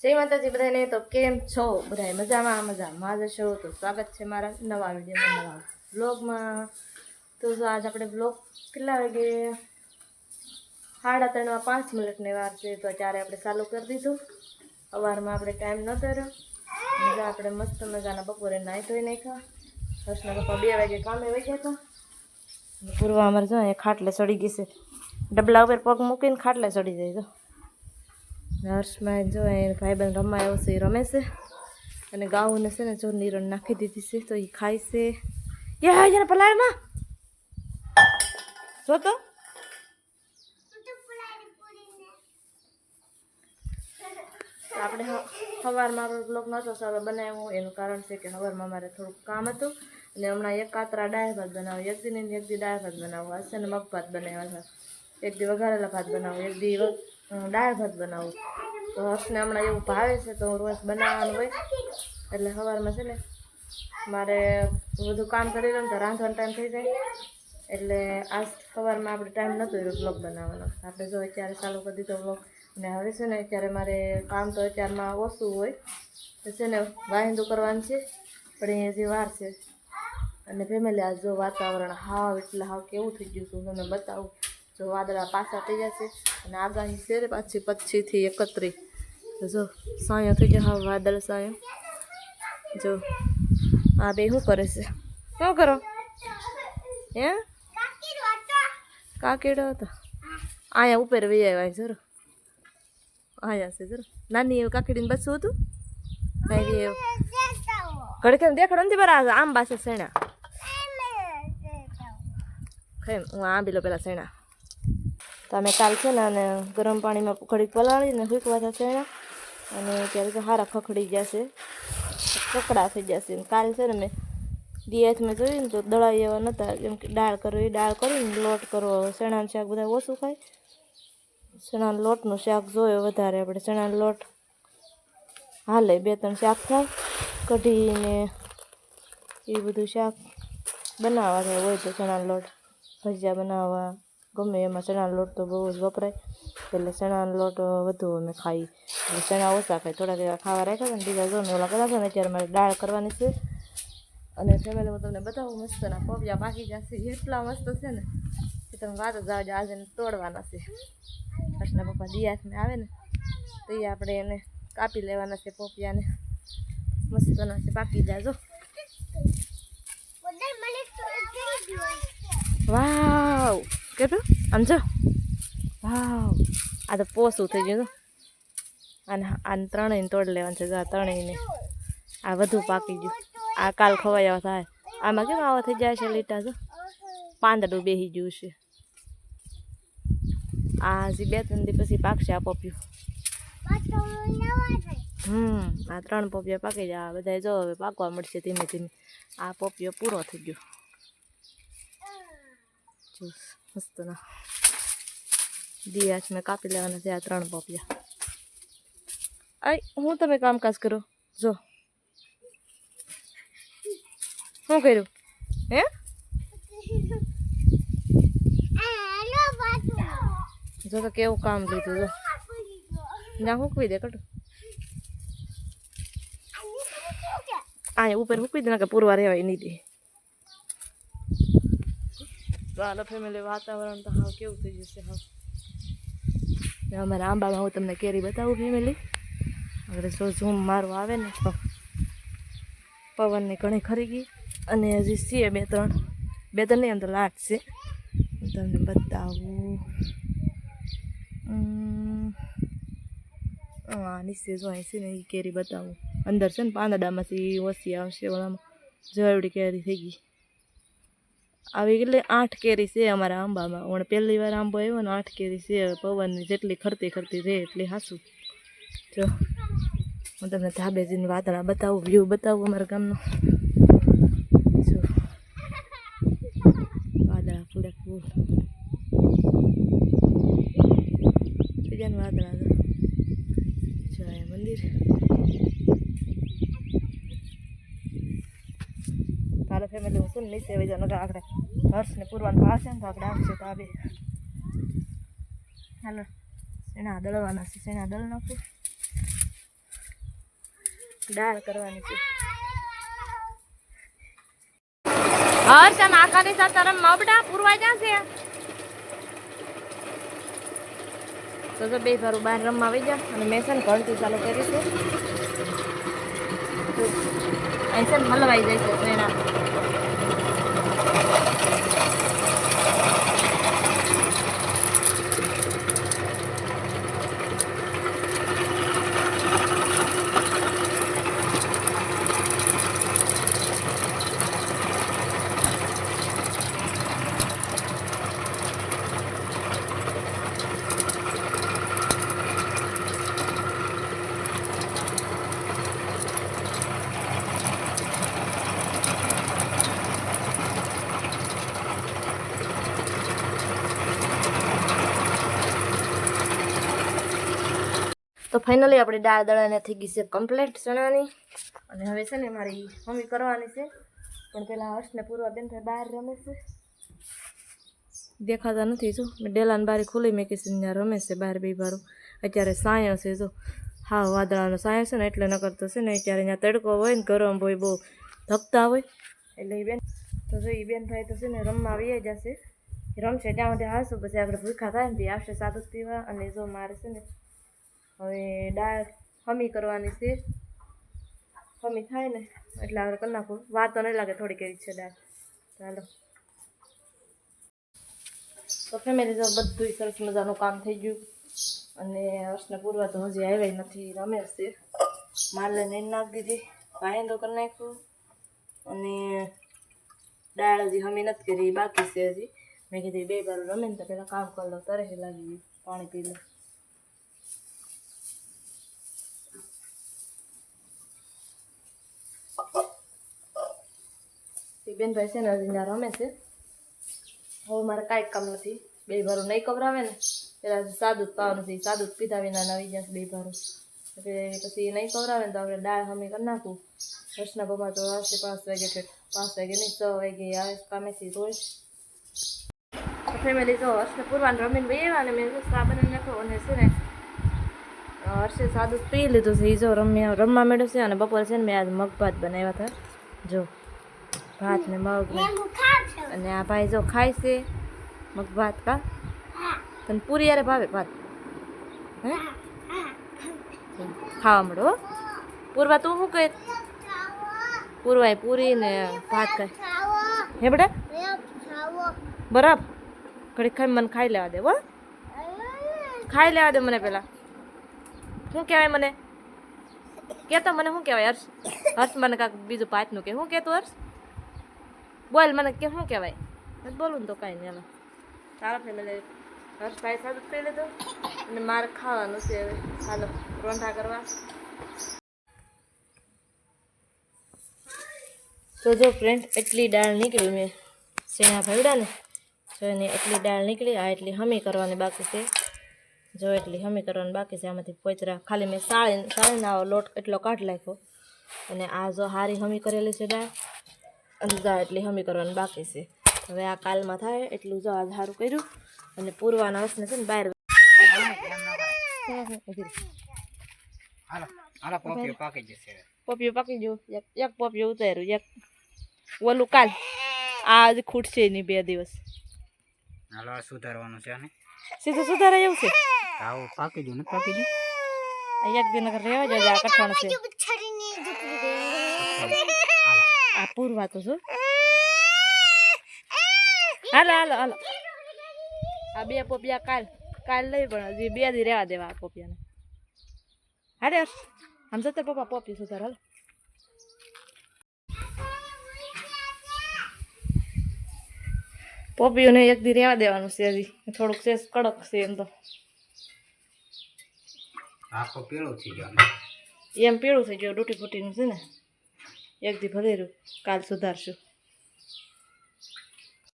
જય માતાજી બધાને. તો કેમ છો બધા? મજામાં જશો? તો સ્વાગત છે મારા નવા વિડીયોમાં, નવા બ્લોગમાં. તો આજ આપણે બ્લોગ કેટલા વાગે? 3:35 વાર છે. તો ત્યારે આપણે ચાલુ કરી દીધું. સવારમાં આપણે ટાઈમ નતો રહ્યો. આપણે મસ્ત મજાના બપોરે નાહી ધોઈ નાખ્યા. હર્ષના પપ્પા 2 વાગે કામે વહી ગયા હતા. પૂર્વા અમારે જો અહીંયા ખાટલે ચડી ગઈ છે. ડબલા ઉપર પગ મૂકીને ખાટલે ચડી જાય. તો હર્ષમાં જો ભાઈબંધ રમવા આવ્યો છે, એ રમે છે. અને ગાઉને છે ને જો નીરણ નાખી દીધી છે, તો એ ખાય છે. યાર પલાળમાં જો તો આપણે સવારમાં આપણો બ્લોગ નહોતો સારો બનાવ્યો. એનું કારણ છે કે સવારમાં મારે થોડુંક કામ હતું. અને હમણાં એક કાતરા દાળ ભાત બનાવ્યો, એક દી એક દી દાળ ભાત બનાવો. હશે ને મગ ભાત બનાવ્યા હતા, એક દી વઘારેલા ભાત બનાવો, એક દી દાળ ભાત બનાવું. તો હર્ષને હમણાં એવું ભાવે છે, તો રોજ બનાવવાનું હોય. એટલે સવારમાં છે ને મારે બધું કામ કરી લઉં તો રાંધવાનો ટાઈમ થઈ જાય. એટલે આજ સવારમાં આપણે ટાઈમ નહોતો રહ્યો બ્લોગ બનાવવાનો. આપણે જો અત્યારે ચાલુ કરી દીધો બ્લોગ. અને હવે છે ને અત્યારે મારે કામ તો અત્યારમાં ઓછું હોય. તો છે ને વાહિંદુ કરવાનું છે, પણ અહીંયા હજી વાર છે. અને ફેમિલી આ જો વાતાવરણ હાવ એટલે હાવ કેવું થઈ ગયું છું તમને બતાવું. જો વાદળા પાછા થઈ જશે અને આગાહી છે ને પાછી 25 થી 31. તો જો સાયો થઈ જાય, હાવ વાદળ સાયો. જો આ બે શું કરે છે? શું કરો હે? કાકીડો હતો અહીંયા ઉપર વી આવ્યા. જરો આયા છે, જરો નાની એવું કાકીડીને બસવું હતું. આવી એવું ઘડીક દેખાડો નથી બરાબર. આમ પાસે સેણા ખાઈ હું આંબીલો પેલા સેણા. તમે કાલ છે ને અને ગરમ પાણીમાં ઘડીક પલાળીને હૂકવા હતા સેણા. અને ત્યારે તો સારા ખખડી જશે, કકડા થઈ જશે. કાલ છે ને મેં દિયાથમાં જોયું ને તો દળાઈ એવા નહોતા. કેમ કે દાળ કરવી, દાળ કરીને લોટ કરવો. ચણાનું શાક બધા ઓછું ખાય. ચણાના લોટનું શાક જોયો વધારે. આપણે ચણાનો લોટ હાલે, 2-3 શાક થાય. કઢીને એ બધું શાક બનાવવા થાય હોય તો ચણાનો લોટ ભજીયા બનાવવા ગમે એમાં ચણાનો લોટ તો બહુ જ વપરાય. એટલે ચણાનો લોટ વધુ અમે ખાઈ. એટલે ચણા ઓછા ખાઈ. થોડાક એવા ખાવા રાખ્યા હતા ને બીજા જો ઓલા કર્યા હતા ને. અત્યારે મારે દાળ કરવાની છે. અને ફેમિલી હું તમને બતાવું મસ્તના પપૈયા પાકી જશે. એટલા મસ્ત છે ને કે તમે વાત જ આવજો. આજે તોડવાના છે. હર્ષના પપ્પા દિયાસને આવે ને તો એ આપણે એને કાપી લેવાના છે પપૈયાને. મસ્તના છે, પાકી જાજો. વાવ કેટલું આમ જો, વાવ આ તો પોસું થઈ ગયું. આને ત્રણેયને તોડી લેવાનું છે. આ ત્રણેયને આ વધુ પાકી ગયું. આ કાલ ખવાયા થાય. આમાં કેમ આવા થઈ જાય છે લીટા? જો પાંદડું બેસી ગયું છે. આ હજી 2-3 દી પછી પાકશે આ પપિયું. આ 3 પપિયા પાકી જાય. બધા જો હવે પાકવા મળશે ધીમે ધીમે. આ પપિયો પૂરો થઈ ગયો. જો મસ્ત ના દિયાસ મેં કાપી લેવાના છે આ 3 પપિયા. આય હું તમે કામકાજ કરો. જો શું કર્યું હે? જો તો કેવું કામ લીધું. જો ના હૂકવી દે કટું. અહીંયા ઉપર હૂકવી દે, ના કે પૂરવા રહેવાય નહીં દે. ચાલો ફેમિલી, વાતાવરણ તો હાવ કેવું થઈ જશે હાવ. અમારા આંબામાં હું તમને કેરી બતાવું ફેમિલી. હવે જો ઝૂમ મારું આવે ને તો પવનની ઘણી ખરી ગઈ. અને હજી છે 2-3 નહીં, એમ તો લાટ છે. તમને બતાવું. નીચે જો અહીં છે ને એ કેરી બતાવું. અંદર છે ને પાંદડામાંથી ઓછી આવશે. ઓલામાં જવડી કેરી થઈ ગઈ. આવી એટલે 8 કેરી છે અમારા આંબામાં. પણ પહેલી વાર આંબો આવ્યો ને 8 કેરી છે. પવનની જેટલી ખરતી રહે એટલી હાસું. જો હું તમને ધાબેજીની વાદળા બતાવું, વ્યૂ બતાવું અમારા ગામનો. જો વાદળા ફૂલે ફૂલ બીજાને વાદળા. જો અહીંયા મંદિર. તારા ફેમિલી હું શું નીચે વહી જાઉં. આપણે હર્ષને પૂરવાનું પાસે ને તો આપણે આવશે તો આ બે. હાલો શેણા દળવાના છે. શેણા દળ નાખું. દાળ કરવાની છે. હર તમે આખાની સાથે રમવા બેટા પૂરવા ક્યાં છે? તો બે ફરું બહાર રમવા આવી જા અને મેં છે ને ઘરથી ચાલુ કરી છે. અહીં છે ને હલવાઈ જાય છે શેણા. તો ફાઇનલી આપણી દાળ દળાને થઈ ગઈ છે કમ્પ્લીટ ચણાની. અને હવે છે ને મારી મમ્મી કરવાની છે, પણ પેલા હર્ષને પૂરવા બેન થાય બહાર રમે છે. દેખાતા નથી જો મેં ડેલાને બારી ખુલ્લી મેકી છે, ત્યાં રમે છે બહાર બે બારું. અત્યારે સાયો છે જો, હા વાદળાનો સાયો છે ને એટલે ન કરતો છે ને અત્યારે ત્યાં તડકો હોય ને ગરમ હોય બહુ ધકતા હોય એટલે એ બેન તો જો એ બેન થાય તો છે ને રમવા આવી જશે. રમશે ત્યાં સુધી હાલશું, પછી આપણે ભૂખા થાય ને આવશે સાદું પીવા. અને જો મારે છે ને હવે દાળ હમી કરવાની છે. હમી થાય ને એટલે આપણે કરી નાખું. વાર તો નહીં લાગે, થોડી કરી છે દાળ. ચાલો તો ફેમિલી જો બધું સરસ મજાનું કામ થઈ ગયું. અને હર્ષને પૂરવા તો હજી આવ્યા નથી, રમે છે. મારલે નહીં નાખી દીધી, વાયંદો કરી નાખ્યું. અને દાળ હજી હમી નથી કરી, બાકી છે હજી. મેં કીધી બે બાર રમે ને તો પેલા કામ કરી લો, તરહી લાગી પાણી પી લો. બેનભાઈ છે ને હજી ત્યાં રમે છે. હવે મારે કાંઈ કામ નથી, બે ભારું નહીં કવરાવે ને પેલા સાદું જ પાવાનું છે. સાદું જ પીધા વિના નવી જશે બે ભારું. પછી નહીં કવરાવે ને તો આપણે દાળ હમી કરી નાખું. હર્ષના પપ્પા તો આવશે 5 વાગે, 5 વાગે નહીં 6 વાગે આવે કામેથી રોજ. ફેમિલી તો હર્ષને પૂરવાનું રમીને બે અને મેં સા બનાવી નાખો. અને છે ને હર્ષે સાદું પી લીધું છે. એ જો રમવા મેળવ્યું છે. અને બપોરે છે ને મેં આજ મગ ભાત બનાવ્યા હતા. જો ભાત ને મગ ને, અને આ ભાઈ જો ખાય છે મગ ભાત. કા તને પૂરી યારે ભાવે ભાત? હે ખાવા મળો પૂરવા. તું શું કહે? પૂરવાય પૂરી ને ભાત ખાય હે બેટા? બરાબર ઘડી ખાઈ મને ખાઈ લેવા દે. હો ખાઈ લેવા દે મને. પેલા શું કહેવાય મને કહેતો? મને શું કહેવાય હર્ષ? હર્ષ મને કાંક બીજું ભાતનું કે શું કહેતું હર્ષ? બોલ મને કે શું કહેવાય? બોલું ને તો કાંઈ નહીં. ચાલો ફેમિલી હર્ષભાઈ સાદું પી લીધું અને મારે ખાવાનું છે હવે. ચાલો રોંઢા કરવા. તો જો ફ્રેન્ડ એટલી દાળ નીકળી, મેં શેણા ભરડા ને જો એની એટલી દાળ નીકળી. આ એટલી હમી કરવાની બાકી છે. જો એટલી હમી કરવાની બાકી છે. આમાંથી પોચરા ખાલી મેં સાળીને આવો લોટ એટલો કાઢી નાખ્યો. અને આ જો હારી હમી કરેલી છે દાળ. અને જો એટલી હમી કરવાની બાકી છે. હવે આ કાલમાં થાય એટલું જો આ સારું કર્યું. અને પૂરવાના વસને છે ને બહાર પોપિયું પાકી ગયું. એક પોપિયું ઉતાર્યું, એક ઓલું કાલ આ હજી ખૂટશે નહીં 2 દિવસ. હાલો સુધારવાનું છે ને સીધું સુધારે એવું છે. આવું પાકી ગયું ને પાકી ગયું. એક દિન રહેવા જાય આ કઠણ છે. આ પૂરવા તો શું. હાલો હાલો હાલો આ 2 પોપિયા કાલ લઈ, પણ હજી 2 દી રહેવા દેવા આ પોપિયાને. હારે આમ જતા પપ્પા પોપી સુધાર. હાલો પોપીઓને 1 દી રહેવા દેવાનું છે. હજી થોડુંક શેષ કડક છે એમ તો. આખો પીળો થઈ ગયો એમ પીળું થઈ ગયું, ડૂટી ફૂટીનું છે ને. 1 દી ભરેલું, કાલ સુધારશું.